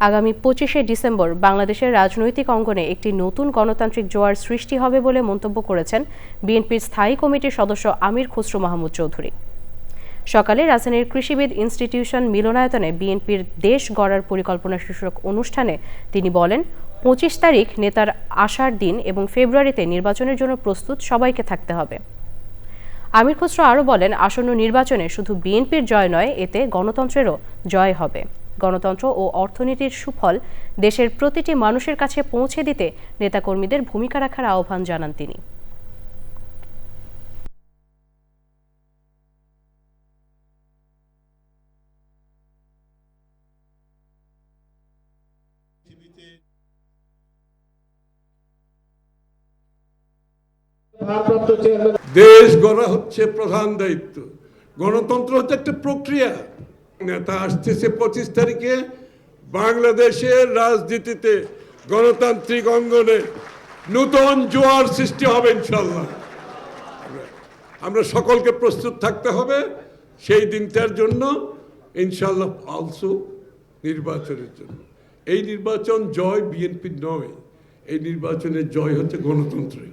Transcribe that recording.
আগামী 25শে ডিসেম্বর বাংলাদেশের রাজনৈতিক অঙ্গনে একটি নতুন গণতান্ত্রিক জোয়ার সৃষ্টি হবে বলে মন্তব্য করেছেন বিএনপির স্থায়ী কমিটির সদস্য আমির খসরু মাহমুদ চৌধুরী। সকালে রাজধানীর কৃষিবিদ ইনস্টিটিউশন মিলনায়তনে বিএনপির দেশ গড়ার পরিকল্পনা শীর্ষক অনুষ্ঠানে তিনি বলেন, 25 তারিখ নেতার আসার দিন এবং ফেব্রুয়ারিতে নির্বাচনের জন্য প্রস্তুত সবাইকে থাকতে হবে। আমির খসরু আরও বলেন, আসন্ন নির্বাচনে শুধু বিএনপির জয় নয়, এতে গণতন্ত্রেরও জয় হবে। গণতন্ত্র ও অর্থনীতির সুফল দেশের প্রতিটি মানুষের কাছে পৌঁছে দিতে নেতাকর্মীদের ভূমিকা রাখার আহ্বান জানান তিনি। দেশ গড়া হচ্ছে প্রধান দায়িত্ব। গণতন্ত্র হচ্ছে একটা প্রক্রিয়া। নেতা আসতেছে 25 তারিখে। বাংলাদেশের রাজনীতিতে গণতান্ত্রিক অঙ্গনে নতুন জোয়ার সৃষ্টি হবে ইনশাল্লাহ। আমরা সকলকে প্রস্তুত থাকতে হবে সেই দিনটার জন্য, ইনশাল্লাহ অলসো নির্বাচনের জন্য। এই নির্বাচন জয় বিএনপির নয়, এই নির্বাচনের জয় হচ্ছে গণতন্ত্রের।